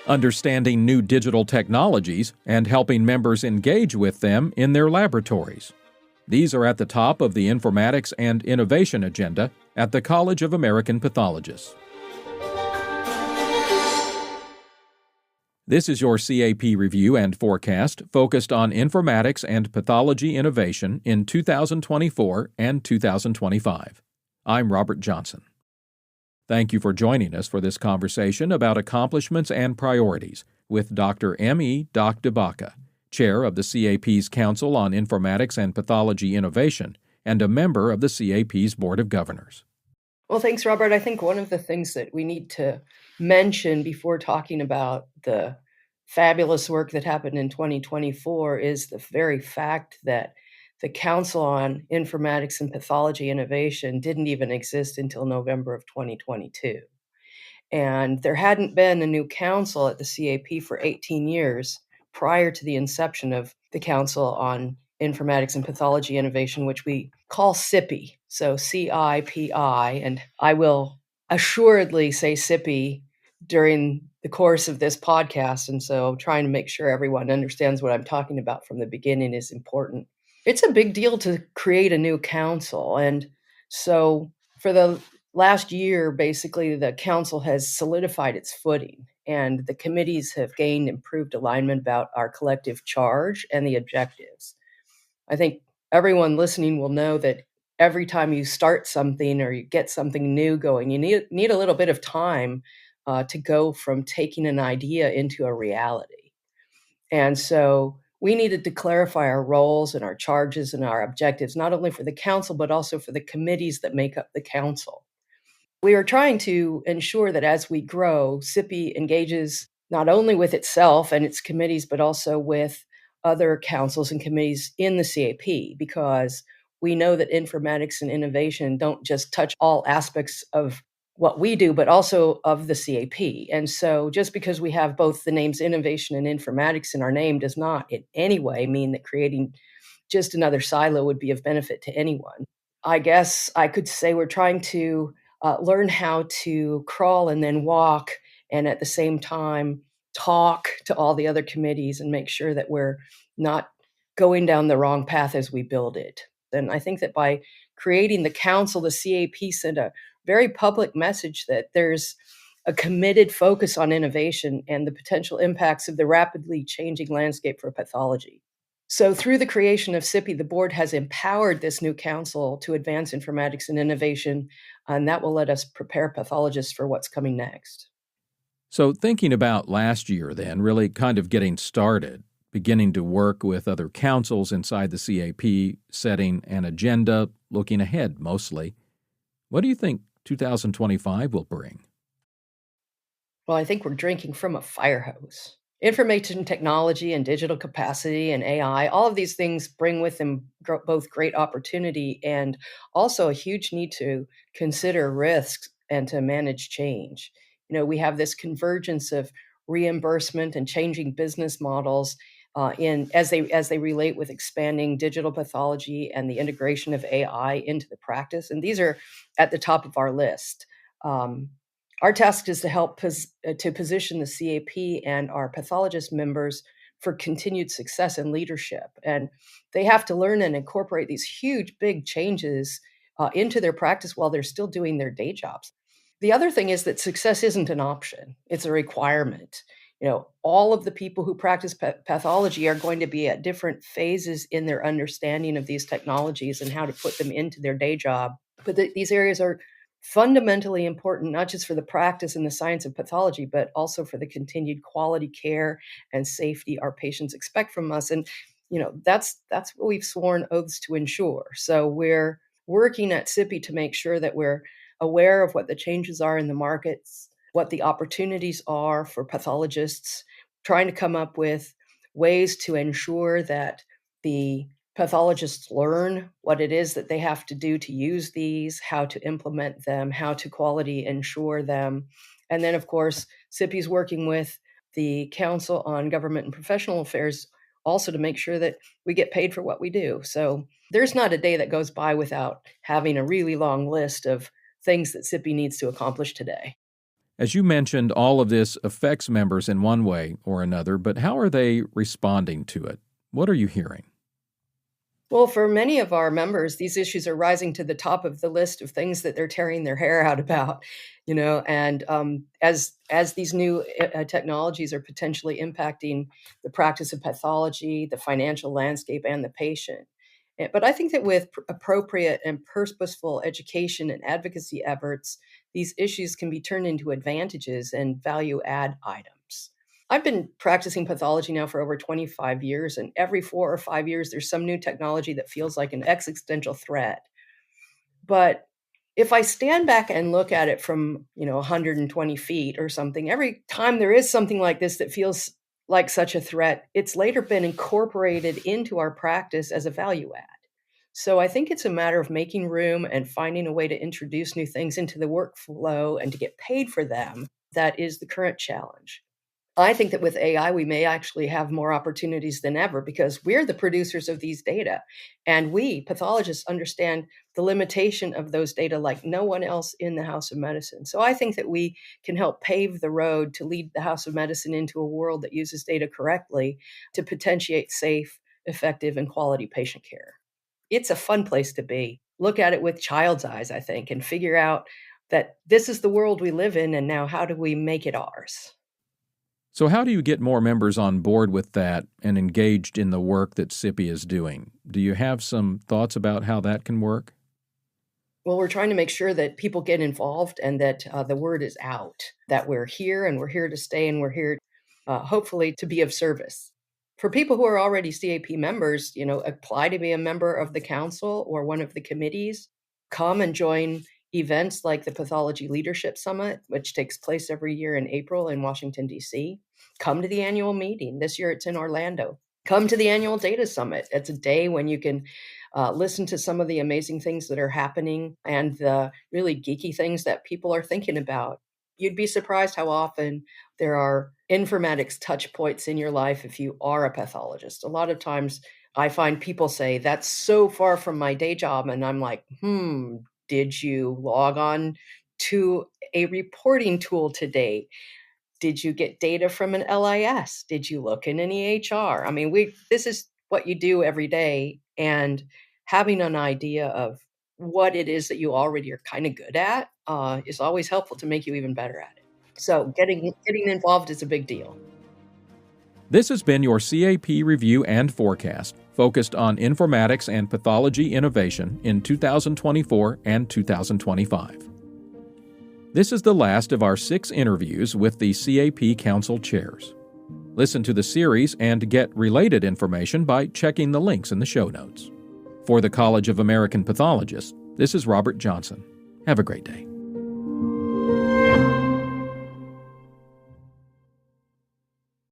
understanding new digital technologies, and helping members engage with them in their laboratories. These are at the top of the Informatics and Innovation agenda at the College of American Pathologists. This is your CAP review and forecast focused on informatics and pathology innovation in 2024 and 2025. I'm Robert Johnson. Thank you for joining us for this conversation about accomplishments and priorities with Dr. M.E. Doc Baca, Chair of the CAP's Council on Informatics and Pathology Innovation and a member of the CAP's Board of Governors. Well, thanks, Robert. I think one of the things that we need to mention before talking about the fabulous work that happened in 2024 is the very fact that the Council on Informatics and Pathology Innovation didn't even exist until November of 2022. And there hadn't been a new council at the CAP for 18 years prior to the inception of the Council on Informatics and Pathology Innovation, which we call CIPI, so C-I-P-I, and I will assuredly say CIPI during the course of this podcast, and so trying to make sure everyone understands what I'm talking about from the beginning is important. It's a big deal to create a new council, and so for the last year, basically, the council has solidified its footing, and the committees have gained improved alignment about our collective charge and the objectives. I think everyone listening will know that every time you start something or you get something new going, you need a little bit of time to go from taking an idea into a reality. And so we needed to clarify our roles and our charges and our objectives, not only for the council, but also for the committees that make up the council. We are trying to ensure that as we grow, CIPI engages not only with itself and its committees, but also with other councils and committees in the CAP, because we know that informatics and innovation don't just touch all aspects of what we do, but also of the CAP. And so just because we have both the names innovation and informatics in our name does not in any way mean that creating just another silo would be of benefit to anyone. I guess I could say we're trying to learn how to crawl and then walk, and at the same time talk to all the other committees and make sure that we're not going down the wrong path as we build it. And I think that by creating the council, the CAP sent a very public message that there's a committed focus on innovation and the potential impacts of the rapidly changing landscape for pathology. So through the creation of CIPI, the board has empowered this new council to advance informatics and innovation, and that will let us prepare pathologists for what's coming next. So thinking about last year then, really kind of getting started, beginning to work with other councils inside the CAP, setting an agenda, looking ahead mostly. What do you think 2025 will bring? Well, I think we're drinking from a fire hose. Information technology and digital capacity and AI, all of these things bring with them both great opportunity and also a huge need to consider risks and to manage change. We have this convergence of reimbursement and changing business models as they relate with expanding digital pathology and the integration of AI into the practice, and these are at the top of our list. Our task is to help to position the CAP and our pathologist members for continued success and leadership. And they have to learn and incorporate these huge, big changes into their practice while they're still doing their day jobs. The other thing is that success isn't an option, it's a requirement. All of the people who practice pathology are going to be at different phases in their understanding of these technologies and how to put them into their day job. But these areas are fundamentally important, not just for the practice and the science of pathology, but also for the continued quality care and safety our patients expect from us. And, that's what we've sworn oaths to ensure. So we're working at CIPI to make sure that we're aware of what the changes are in the markets, what the opportunities are for pathologists, trying to come up with ways to ensure that the pathologists learn what it is that they have to do to use these, how to implement them, how to quality ensure them. And then, of course, CIPI is working with the Council on Government and Professional Affairs also to make sure that we get paid for what we do. So there's not a day that goes by without having a really long list of things that CIPI needs to accomplish today. As you mentioned, all of this affects members in one way or another, but how are they responding to it? What are you hearing? Well, for many of our members, these issues are rising to the top of the list of things that they're tearing their hair out about, and as these new technologies are potentially impacting the practice of pathology, the financial landscape, and the patient. But I think that with appropriate and purposeful education and advocacy efforts, these issues can be turned into advantages and value add items. I've been practicing pathology now for over 25 years, and every 4 or 5 years, there's some new technology that feels like an existential threat. But if I stand back and look at it from, 120 feet or something, every time there is something like this that feels like such a threat, it's later been incorporated into our practice as a value add. So I think it's a matter of making room and finding a way to introduce new things into the workflow and to get paid for them. That is the current challenge. I think that with AI, we may actually have more opportunities than ever because we're the producers of these data. And we, pathologists, understand the limitation of those data like no one else in the House of Medicine. So I think that we can help pave the road to lead the House of Medicine into a world that uses data correctly to potentiate safe, effective, and quality patient care. It's a fun place to be. Look at it with child's eyes, I think, and figure out that this is the world we live in, and now how do we make it ours? So how do you get more members on board with that and engaged in the work that SIPI is doing? Do you have some thoughts about how that can work? Well, we're trying to make sure that people get involved and that the word is out, that we're here and we're here to stay and we're here, hopefully, to be of service. For people who are already CAP members, apply to be a member of the council or one of the committees. Come and join events like the Pathology Leadership Summit, which takes place every year in April in Washington, D.C. Come to the annual meeting. This year it's in Orlando. Come to the annual Data Summit. It's a day when you can listen to some of the amazing things that are happening and the really geeky things that people are thinking about. You'd be surprised how often there are informatics touch points in your life if you are a pathologist. A lot of times I find people say, that's so far from my day job. And I'm like, did you log on to a reporting tool today? Did you get data from an LIS? Did you look in an EHR? I mean, this is what you do every day, and having an idea of what it is that you already are kind of good at is always helpful to make you even better at it. So getting involved is a big deal. This has been your CAP Review and Forecast, focused on informatics and pathology innovation in 2024 and 2025. This is the last of our 6 interviews with the CAP Council chairs. Listen to the series and get related information by checking the links in the show notes. For the College of American Pathologists, this is Robert Johnson. Have a great day.